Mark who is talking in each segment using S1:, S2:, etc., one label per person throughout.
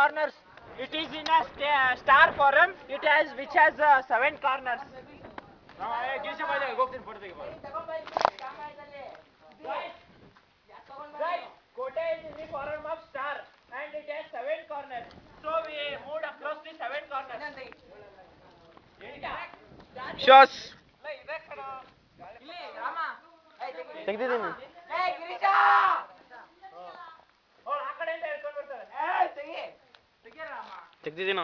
S1: corners. It is in a star form. It has which has 7 corners. Guys, Kota is in the form of star and it has 7 corners. So we moved across the 7 corners.
S2: Shots.
S1: ತೆಗ್ದಿದ್ದೀನಿ.
S2: ತೆಗ್ದಿದ್ದೀನ.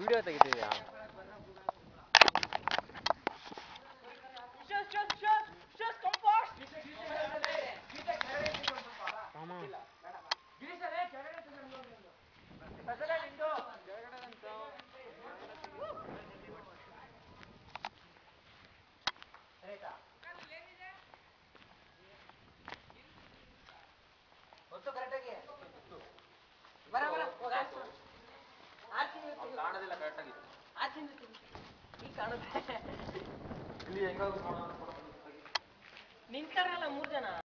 S1: Video ತೆಗಿತಿದ್ಯಾ? ನಿಂತಾರಲ್ಲ 3 ಜನ.